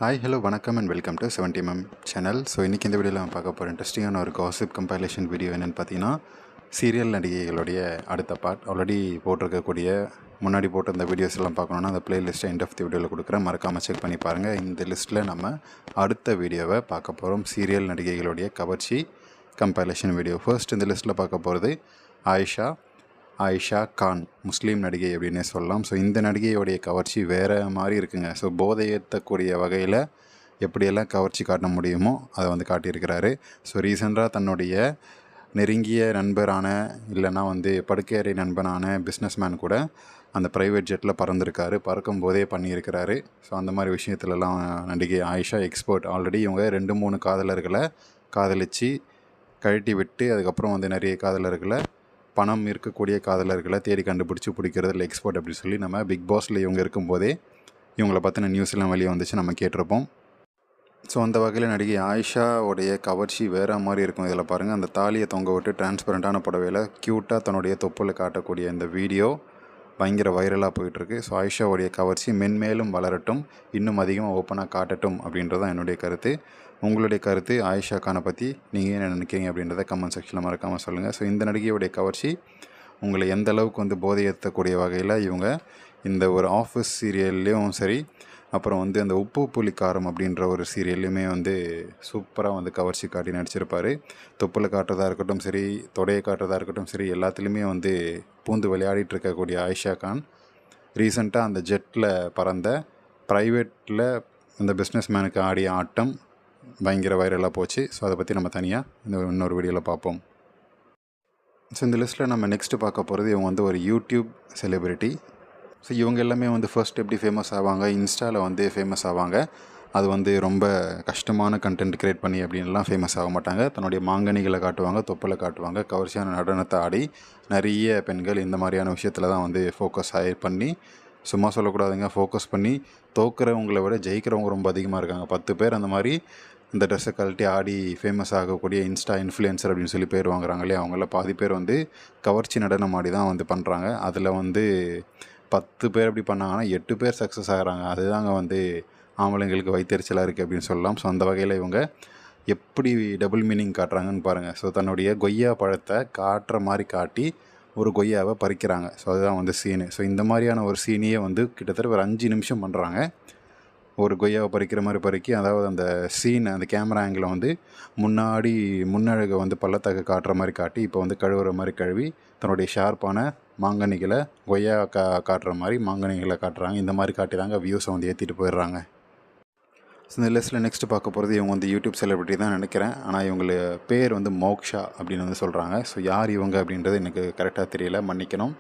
Hi hello வணக்கம் and welcome to 70mm channel. So இன்றைக்கி இந்த வீடியோவில் நம்ம பார்க்க போகிற இன்ட்ரெஸ்டிங்கான ஒரு காசிப் கம்பைலேஷன் வீடியோ என்னென்னு பார்த்தீங்கன்னா, சீரியல் நடிகைகளுடைய அடுத்த பார்ட் ஆல்ரெடி போட்டிருக்கக்கூடிய முன்னாடி போட்டிருந்த வீடியோஸ் எல்லாம் பார்க்கணுன்னா அந்த பிளேலிஸ்ட்டை எண்ட் ஆஃப் தி வீடியோவில் கொடுக்குறேன், மறக்காமல் செக் பண்ணி பாருங்கள். இந்த லிஸ்ட்டில் நம்ம அடுத்த வீடியோவை பார்க்க போகிறோம், சீரியல் நடிகைகளுடைய கவர்ச்சி கம்பைலேஷன் வீடியோ. ஃபர்ஸ்ட் இந்த லிஸ்ட்டில் பார்க்க போகிறது ஆயிஷா கான், முஸ்லீம் நடிகை அப்படின்னே சொல்லலாம். ஸோ இந்த நடிகையோடைய கவர்ச்சி வேறு மாதிரி இருக்குங்க. ஸோ போதை ஏற்றக்கூடிய வகையில் எப்படியெல்லாம் கவர்ச்சி காட்ட முடியுமோ அதை வந்து காட்டியிருக்கிறாரு. ஸோ ரீசெண்டாக தன்னுடைய நெருங்கிய நண்பரான இல்லைன்னா படுக்கையறை நண்பனான பிஸ்னஸ்மேன் கூட அந்த ப்ரைவேட் ஜெட்டில் பறந்துருக்காரு, பறக்கும் போதே பண்ணியிருக்கிறாரு. ஸோ அந்த மாதிரி விஷயத்துலலாம் நடிகை ஆயிஷா எக்ஸ்பர்ட். ஆல்ரெடி இவங்க 2-3 காதலர்களை காதலித்து கழட்டி விட்டு அதுக்கப்புறம் நிறைய காதலர்களை பணம் இருக்கக்கூடிய காதலர்களை தேடி கண்டுபிடிச்சி பிடிக்கிறதுல எக்ஸ்பர்ட் அப்படின்னு சொல்லி நம்ம பிக் பாஸில் இவங்க இருக்கும்போதே இவங்களை பற்றின நியூஸ் எல்லாம் வெளியே வந்துச்சு, நம்ம கேட்டிருப்போம். ஸோ அந்த வகையில் நடிகை ஆயிஷாவுடைய கவர்ச்சி வேறு மாதிரி இருக்கும். இதில் பாருங்கள், அந்த தாலியை தொங்க விட்டு டிரான்ஸ்பரண்ட்டான புடவையில் க்யூட்டாக தன்னுடைய தொப்புளில் காட்டக்கூடிய இந்த வீடியோ பயங்கர வைரலாக போயிட்டுருக்கு. ஸோ ஆயிஷாவுடைய கவர்ச்சி மென்மேலும் வளரட்டும், இன்னும் அதிகமாக ஓப்பனாக காட்டட்டும் அப்படின்றது தான் என்னுடைய கருத்து. உங்களுடைய கருத்து ஆயிஷா கானை பற்றி நீங்கள் என்ன நினைக்கிறீங்க அப்படின்றத கமெண்ட் செக்ஷனில் மறக்காமல் சொல்லுங்கள். ஸோ இந்த நடிகையுடைய கவர்ச்சி உங்களை எந்த அளவுக்கு போதை ஏற்றக்கூடிய வகையில் இவங்க இந்த ஒரு ஆஃபீஸ் சீரியல்லையும் சரி, அப்புறம் அந்த உப்பு புளி காரம் அப்படின்ற ஒரு சீரியல்லையுமே சூப்பராக கவர்ச்சி காட்டி நடிச்சிருப்பார். தொப்புல காட்டுறதா இருக்கட்டும் சரி, தொடையை காட்டுறதா இருக்கட்டும் சரி, எல்லாத்துலேயுமே பூந்து விளையாடிட்டு இருக்கக்கூடிய ஆயிஷா கான் ரீசெண்டாக அந்த ஜெட்டில் பறந்த ப்ரைவேட்டில் இந்த பிஸ்னஸ் மேனுக்கு ஆடிய ஆட்டம் பயங்கர வைரலாக போச்சு. ஸோ அதை பற்றி நம்ம தனியாக இன்னொரு வீடியோவில் பார்ப்போம். ஸோ இந்த லிஸ்ட்டில் நம்ம நெக்ஸ்ட்டு பார்க்க போகிறது இவங்க ஒரு யூடியூப் செலிப்ரிட்டி. ஸோ இவங்க எல்லாமே ஃபர்ஸ்ட் எப்படி ஃபேமஸ் ஆவாங்க, இன்ஸ்டாவில் ஃபேமஸ் ஆவாங்க. அது ரொம்ப கஷ்டமான கண்டென்ட் க்ரியேட் பண்ணி அப்படின்லாம் ஃபேமஸ் ஆக மாட்டாங்க. தன்னுடைய மாங்கனிகளை காட்டுவாங்க, தொப்பில் காட்டுவாங்க, கவர்ச்சியான நடனத்தை ஆடி நிறைய பெண்கள் இந்த மாதிரியான விஷயத்தில் தான் ஃபோக்கஸ் பண்ணி, சும்மா சொல்லக்கூடாதுங்க, ஃபோக்கஸ் பண்ணி தோக்குறவங்களை விட ஜெயிக்கிறவங்க ரொம்ப அதிகமாக இருக்காங்க. 10 பேர் அந்த மாதிரி இந்த ட்ரெஸ்ஸை கழட்டி ஆடி ஃபேமஸ் ஆகக்கூடிய இன்ஸ்டா இன்ஃப்ளூயன்சர் அப்படின்னு சொல்லி பேர் வாங்குறாங்க இல்லையா, அவங்கள பாதி பேர் கவர்ச்சி நடனம் ஆடி தான் பண்ணுறாங்க. அதில் 10 பேர் எப்படி பண்ணாங்கன்னா 8 பேர் சக்ஸஸ் ஆகிறாங்க. அதுதாங்க ஆம்பளைங்களுக்கு வைத்தறிச்சலாக இருக்குது அப்படின்னு சொல்லலாம். ஸோ அந்த வகையில் இவங்க எப்படி டபுள் மீனிங் காட்டுறாங்கன்னு பாருங்கள். ஸோ தன்னுடைய கொய்யா பழத்தை காட்டுற மாதிரி காட்டி ஒரு கொய்யாவை பறிக்கிறாங்க. ஸோ அதுதான் சீனு. ஸோ இந்த மாதிரியான ஒரு சீனையே கிட்டத்தட்ட ஒரு 5 நிமிஷம் பண்ணுறாங்க. ஒரு கொய்யாவை பறிக்கிற மாதிரி பறிக்கி, அதாவது அந்த சீன் அந்த கேமரா ஆங்கிளை முன்னாடி முன்னழகை பள்ளத்தாக்கு காட்டுற மாதிரி காட்டி, இப்போ கழுவுற மாதிரி கழுவி தன்னுடைய ஷார்ப்பான மாங்கனிகளை கொய்யா காட்டுற மாதிரி மாங்கனிகளை காட்டுறாங்க. இந்த மாதிரி காட்டி தாங்க வியூஸை ஏற்றிட்டு போயிடுறாங்க. ஸோ இந்த லிஸ்ட்டில் நெக்ஸ்ட்டு பார்க்க போகிறது இவங்க யூடியூப் செலிபிரிட்டி தான் நினைக்கிறேன். ஆனால் இவங்க பேர் மோக்ஷா அப்படின்னு சொல்கிறாங்க. ஸோ யார் இவங்க அப்படின்றது எனக்கு கரெக்டாக தெரியல, மன்னிக்கணும்.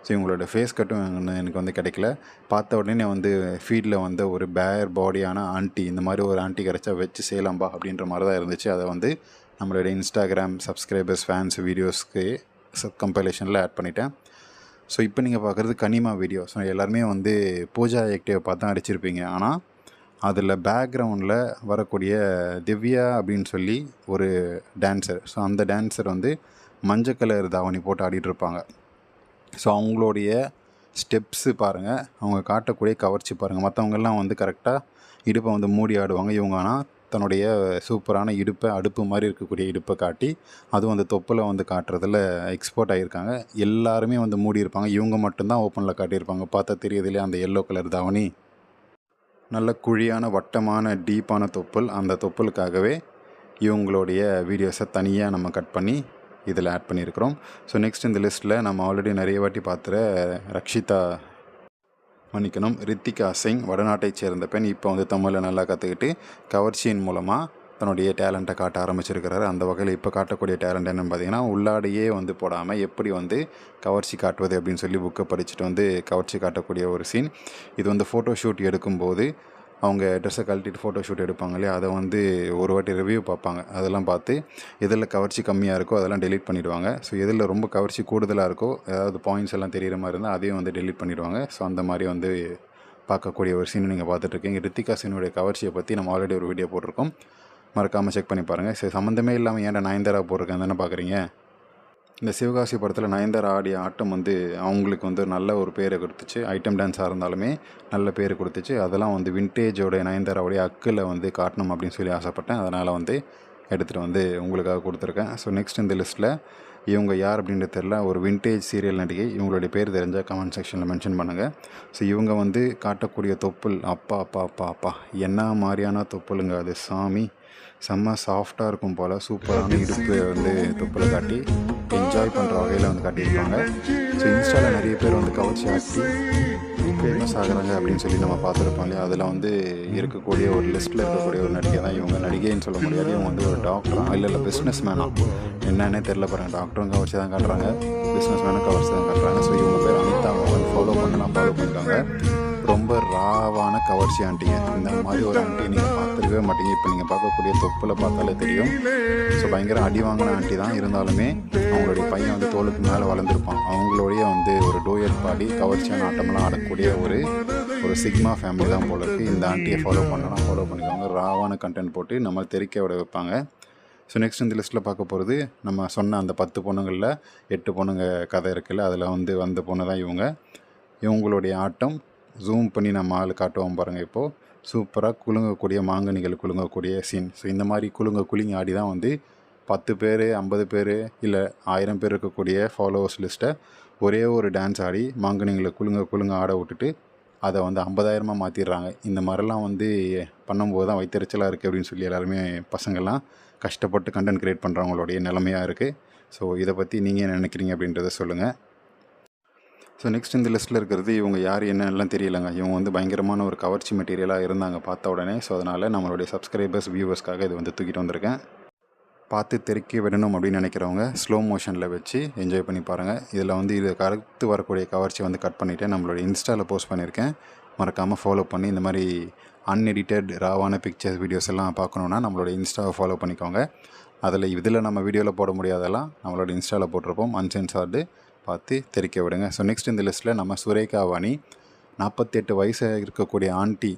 ஸோ இவங்களோட ஃபேஸ் கட்டும் எனக்கு கிடைக்கல. பார்த்த உடனே ஃபீல்டில் ஒரு பேர் பாடியான ஆண்டி, இந்த மாதிரி ஒரு ஆண்டி கிடச்சா வச்சு செய்யலாம்பா அப்படின்ற மாதிரி தான் இருந்துச்சு. அதை நம்மளோட இன்ஸ்டாகிராம் சப்ஸ்கிரைபர்ஸ் ஃபேன்ஸ் வீடியோஸ்க்கு கம்பைலேஷனில் ஆட் பண்ணிட்டேன். ஸோ இப்போ நீங்கள் பார்க்குறது கனிமா வீடியோ. ஸோ எல்லாருமே பூஜா ஆக்டிவை பார்த்து தான் அடிச்சிருப்பீங்க. ஆனால் அதில் பேக்ரவுண்டில் வரக்கூடிய திவ்யா அப்படின்னு சொல்லி ஒரு டான்ஸர். ஸோ அந்த டான்ஸர் மஞ்சள் கலர் தாவணி போட்டு ஆடிட்டுருப்பாங்க. ஸோ அவங்களுடைய ஸ்டெப்ஸு பாருங்கள், அவங்க காட்டக்கூடிய கவர்ச்சி பாருங்கள். மற்றவங்கெல்லாம் கரெக்டாக இடுப்பை மூடி ஆடுவாங்க. இவங்க ஆனால் தன்னுடைய சூப்பரான இடுப்பை, அடுப்பு மாதிரி இருக்கக்கூடிய இடுப்பை காட்டி அதுவும் தொப்பில் காட்டுறதில் எக்ஸ்போர்ட் ஆகியிருக்காங்க. எல்லாருமே மூடி இருப்பாங்க, இவங்க மட்டும்தான் ஓப்பனில் காட்டியிருப்பாங்க. பார்த்தா தெரியுது இல்லையா, அந்த எல்லோ கலர் தாவணி, நல்ல குழியான வட்டமான டீப்பான தொப்புள். அந்த தொப்புளுக்காகவே இவங்களுடைய வீடியோஸை தனியாக நம்ம கட் பண்ணி இதில் ஆட் பண்ணியிருக்கிறோம். ஸோ நெக்ஸ்ட் இந்த லிஸ்ட்டில் நம்ம ஆல்ரெடி நிறைய வாட்டி ரித்திகா சிங், வடநாட்டைச் சேர்ந்த பெண். இப்போ தமிழில் நல்லா கற்றுக்கிட்டு கவர்ச்சியின் மூலமாக தன்னுடைய டேலண்ட்டை காட்ட ஆரம்பிச்சிருக்கிறாரு. அந்த வகையில் இப்போ காட்டக்கூடிய டேலண்ட் என்னென்னு பார்த்தீங்கன்னா, உள்ளாடையே போடாமல் எப்படி கவர்ச்சி காட்டுவது அப்படின்னு சொல்லி புக்கை படிச்சுட்டு கவர்ச்சி காட்டக்கூடிய ஒரு சீன். இது ஃபோட்டோ ஷூட் எடுக்கும்போது அவங்க ட்ரெஸ்ஸை கழட்டிட்டு ஃபோட்டோ ஷூட் எடுப்பாங்க இல்லையா, அதை ஒரு வாட்டி ரிவ்யூ பார்ப்பாங்க. அதெல்லாம் பார்த்து எதில் கவர்ச்சி கம்மியாக இருக்கோ அதெல்லாம் டெலீட் பண்ணிவிடுவாங்க. ஸோ எதில் ரொம்ப கவர்ச்சி கூடுதலாக இருக்கோ, ஏதாவது பாயிண்ட்ஸ் எல்லாம் தெரிகிற மாதிரி இருந்தால் அதையும் டெலீட் பண்ணிவிடுவாங்க. ஸோ அந்த மாதிரி பார்க்கக்கூடிய ஒரு சீன் நீங்கள் பார்த்துட்ருக்கீங்க. ரித்திகா சீனுடைய கவர்ச்சியை பற்றி நம்ம ஆல்ரெடி ஒரு வீடியோ போட்டிருக்கோம், மறக்காமல் செக் பண்ணி பாருங்கள். சரி, சம்மந்தமே இல்லாமல் ஏன்டா நயன்தாரா போட்டிருக்கேன் தானே பார்க்குறீங்க. இந்த சிவகாசி படத்தில் நயன்தாரா ஆடிய ஆட்டம் வந்து அவங்களுக்கு வந்து நல்ல ஒரு பேரை கொடுத்துச்சு. ஐட்டம் டான்ஸாக இருந்தாலுமே நல்ல பேர் கொடுத்துச்சு. அதெல்லாம் வந்து வின்டேஜோடைய நயன்தாராவுடைய அக்கில் வந்து காட்டணும் அப்படின்னு சொல்லி ஆசைப்பட்டேன். அதனால் வந்து எடுத்துகிட்டு வந்து உங்களுக்காக கொடுத்துருக்கேன். ஸோ நெக்ஸ்ட் இந்த லிஸ்ட்டில் இவங்க யார் அப்படின்றது தெரில, ஒரு வின்டேஜ் சீரியல் நடிகை. இவங்களுடைய பேர் தெரிஞ்சால் கமெண்ட் செக்ஷனில் மென்ஷன் பண்ணுங்கள். ஸோ இவங்க வந்து காட்டக்கூடிய தொப்புள் அப்பா அப்பா அப்பா அப்பா என்ன மாதிரியான தொப்புளுங்க அது, சாமி செம்ம சாஃப்டாக இருக்கும் போல். சூப்பரான இடுப்பு வந்து தொப்புளை காட்டி என்ஜாய் பண்ணுற வகையில் வந்து காட்டியிருப்பாங்க. ஸோ இன்ஸ்டாவில் நிறைய பேர் வந்து கவர்ச்சி ஆக்கி ஃபேமஸ் ஆகிறாங்க அப்படின்னு சொல்லி நம்ம பார்த்துருப்போம் இல்லையா. அதில் வந்து இருக்கக்கூடிய ஒரு லிஸ்ட்டில் இருக்கக்கூடிய ஒரு நடிகை தான் இவங்க. நடிகைன்னு சொல்ல முடியாது, இவங்க வந்து ஒரு டாக்டராக இல்லை பிஸ்னஸ் மேனாக என்னன்னே தெரில பாருங்கள். டாக்டரும் கவர்ச்சி தான் காட்டுறாங்க, பிஸ்னஸ் மேனும் கவர்ச்சி தான் காட்டுறாங்க. ஸோ இவங்க பேர் அனிதா மோகன். ஃபாலோ பண்ணிருக்காங்க. ரொம்ப ராவான கவர்ச்சி ஆண்டிங்க. இந்த மாதிரி ஒரு ஆண்டி நீங்கள் பார்த்துருக்கவே மாட்டீங்க. இப்போ நீங்கள் பார்க்கக்கூடிய தொப்பில் பார்த்தாலே தெரியும். ஸோ பயங்கர அடி வாங்கின ஆண்டி தான். இருந்தாலுமே அவங்களுடைய பையன் வந்து தோலுக்கு மேலே வளர்ந்துருப்பான். அவங்களுடைய வந்து ஒரு டூயட் பாடி கவர்ச்சியான ஆட்டமெல்லாம் ஆடக்கூடிய ஒரு சிக்மா ஃபேமிலி தான் போல இருக்குது. இந்த ஆண்டியை ஃபாலோ பண்ணிக்கோங்க. ராவான கண்டென்ட் போட்டு நம்ம தெரிக்க விட வைப்பாங்க. ஸோ நெக்ஸ்ட் இந்த லிஸ்ட்டில் பார்க்க போகிறது நம்ம சொன்ன அந்த 10 பொண்ணுங்களில் 8 பொண்ணுங்க கதை இருக்குல்ல, அதில் வந்து வந்த பொண்ணு தான் இவங்க. இவங்களுடைய ஆட்டம் ஜூம் பண்ணி நம்ம ஆள் காட்டுவோம் பாருங்கள். இப்போது சூப்பராக குலுங்கக்கூடிய மாங்கனிகள் குலுங்கக்கூடிய சீன். ஸோ இந்த மாதிரி குலுங்கி ஆடி தான் வந்து 10 பேர் 50 பேர் இல்லை 1000 பேர் இருக்கக்கூடிய ஃபாலோவர்ஸ் லிஸ்ட்டை ஒரே ஒரு டான்ஸ் ஆடி மாங்கனிகளை குலுங்க ஆட விட்டுட்டு அதை வந்து 50,000 மாற்றிடுறாங்க. இந்த மாதிரிலாம் வந்து பண்ணும்போது தான் வைத்தறிச்சலாக இருக்குது அப்படின்னு சொல்லி எல்லாருமே பசங்கள்லாம் கஷ்டப்பட்டு கண்டென்ட் க்ரியேட் பண்ணுறவங்களுடைய நிலைமையாக இருக்குது. ஸோ இதை பற்றி நீங்கள் என்ன நினைக்கிறீங்க அப்படின்றத சொல்லுங்கள். ஸோ நெக்ஸ்ட் இந்த லிஸ்ட்டில் இருக்கிறது இவங்க யார் என்னெல்லாம் தெரியலைங்க. இவங்க வந்து பயங்கரமான ஒரு கவர்ச்சி மெட்டீரியலாக இருந்தாங்க பார்த்த உடனே. ஸோ அதனால் நம்மளுடைய சப்ஸ்கிரைபர்ஸ் வியூவர்ஸ்க்காக இது வந்து தூக்கிட்டு வந்திருக்கேன். பார்த்து தெறிக்க விடணும் அப்படின்னு நினைக்கிறவங்க ஸ்லோ மோஷனில் வச்சு என்ஜாய் பண்ணி பாருங்கள். இதில் வந்து இது கருத்து வரக்கூடிய கவர்ச்சி வந்து கட் பண்ணிவிட்டு நம்மளோட இன்ஸ்டாவில் போஸ்ட் பண்ணியிருக்கேன். மறக்காமல் ஃபாலோ பண்ணி இந்த மாதிரி அன்எடிட்டட் ராவான பிக்சர்ஸ் வீடியோஸ் எல்லாம் பார்க்கணுன்னா நம்மளோட இன்ஸ்டாவை ஃபாலோ பண்ணிக்கோங்க. இதில் நம்ம வீடியோவில் போட முடியாதெல்லாம் நம்மளோட இன்ஸ்டாவில் போட்டிருப்போம், அன்சென்சார்டு. பார்த்து தெரிக்க விடுங்க. ஸோ நெக்ஸ்ட் இந்த லிஸ்ட்டில் நம்ம சுரேகா வாணி. 48 வயசு இருக்கக்கூடிய ஆண்டி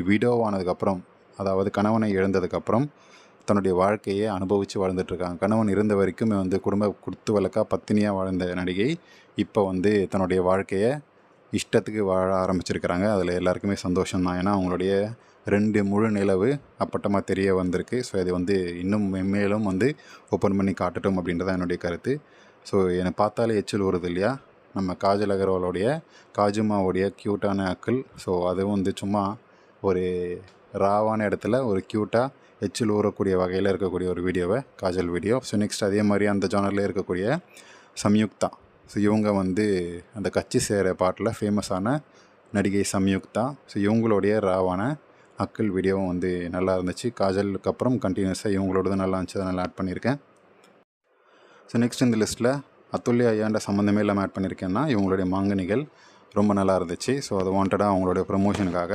விடோவானதுக்கப்புறம், அதாவது கணவனை இழந்ததுக்கப்புறம் தன்னுடைய வாழ்க்கையை அனுபவித்து வாழ்ந்துட்டுருக்காங்க. கணவன் இருந்த வரைக்கும் வந்து குடும்ப குடுத்து வழக்காக பத்தினியாக வாழ்ந்த நடிகை இப்போ வந்து தன்னுடைய வாழ்க்கையை இஷ்டத்துக்கு வாழ ஆரம்பிச்சிருக்கிறாங்க. அதில் எல்லாருக்குமே சந்தோஷம் தான். ஏன்னா அவங்களுடைய 2 முழு நிலவு அப்பட்டமாக தெரிய வந்திருக்கு. ஸோ இது வந்து இன்னும் மென்மேலும் வந்து ஓப்பன் பண்ணி காட்டட்டும் அப்படின்றதான் என்னுடைய கருத்து. ஸோ என்னை பார்த்தாலே எச்சில் ஊறுது இல்லையா, நம்ம காஜல் அகர்வாலோடைய காஜுமாவுடைய க்யூட்டான அக்கிள். ஸோ அதுவும் வந்து சும்மா ஒரு ராவான இடத்துல ஒரு க்யூட்டாக எச்சில் ஊறக்கூடிய வகையில் இருக்கக்கூடிய ஒரு வீடியோவை காஜல் வீடியோ. ஸோ நெக்ஸ்ட் அதே மாதிரி அந்த ஜானரில் இருக்கக்கூடிய சம்யுக்தா. ஸோ இவங்க வந்து அந்த கட்சி சேர பாட்டில் ஃபேமஸான நடிகை சம்யுக்தா. ஸோ இவங்களுடைய ராவான அக்கிள் வீடியோவும் வந்து நல்லா இருந்துச்சு. காஜலுக்கு அப்புறம் கண்டினியூஸாக இவங்களோட நல்லா இருந்துச்சு, அதை நல்லா ஆட் பண்ணியிருக்கேன். ஸோ நெக்ஸ்ட் இந்த லிஸ்ட்டில் அதுல்யா ஐயாண்ட சம்மந்தமே இல்லாமல் ஆட் பண்ணியிருக்கேன்னா இவங்களுடைய மாங்கனிகள் ரொம்ப நல்லா இருந்துச்சு. ஸோ அது வாண்டடாக அவங்களுடைய ப்ரமோஷனுக்காக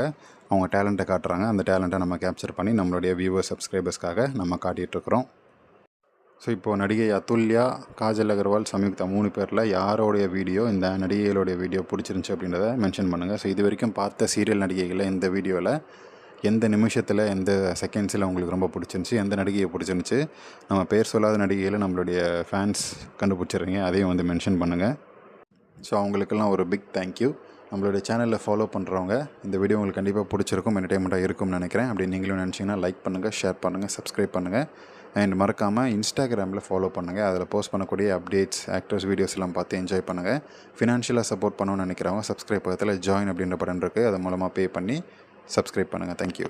அவங்க டேலண்ட்டை காட்டுறாங்க. அந்த டேலண்ட்டை நம்ம கேப்சர் பண்ணி நம்மளுடைய வியூவர்ஸ் சப்ஸ்கிரைபர்ஸ்க்காக நம்ம காட்டிகிட்ருக்குறோம். ஸோ இப்போது நடிகை அதுல்யா, காஜல் அகர்வால், சம்யுக்தா 3 பேரில் யாரோடைய வீடியோ இந்த நடிகைகளுடைய வீடியோ பிடிச்சிருந்துச்சி அப்படின்றத மென்ஷன் பண்ணுங்கள். ஸோ இது வரைக்கும் பார்த்த சீரியல் நடிகைகளில் இந்த வீடியோவில் எந்த நிமிஷத்தில் எந்த செகண்ட்ஸில் உங்களுக்கு ரொம்ப பிடிச்சிருந்துச்சி, எந்த நடிகையை பிடிச்சிருந்துச்சி, நம்ம பேர் சொல்லாத நடிகையில் நம்மளுடைய ஃபேன்ஸ் கண்டுபிடிச்சிடுறீங்க, அதையும் வந்து மென்ஷன் பண்ணுங்கள். ஸோ அவங்களுக்கெல்லாம் ஒரு பிக் தேங்க்யூ. நம்மளுடைய சேனலில் ஃபாலோ பண்ணுறவங்க இந்த வீடியோ உங்களுக்கு கண்டிப்பாக பிடிச்சிருக்கும், என்டர்டைன்மெண்ட்டாக இருக்கும்னு நினைக்கிறேன். அப்படி நீங்களும் நினச்சிங்கன்னா லைக் பண்ணுங்கள், ஷேர் பண்ணுங்கள், சப்ஸ்கிரைப் பண்ணுங்கள். அண்ட் மறக்காமல் இன்ஸ்டாகிராமில் ஃபாலோ பண்ணுங்கள். அதில் போஸ்ட் பண்ணக்கூடிய அப்டேட்ஸ், ஆக்டர்ஸ் வீடியோஸ் எல்லாம் பார்த்து என்ஜாய் பண்ணுங்கள். ஃபினான்ஷியலாக சப்போர்ட் பண்ணணும்னு நினைக்கிறவங்க சப்ஸ்கிரைப் பக்கத்தில் ஜாயின் அப்படின்ற பட்டன் இருக்குது, அது மூலமாக பே பண்ணி சப்ஸ்கிரைப் பண்ணுங்கள். தேங்க்யூ.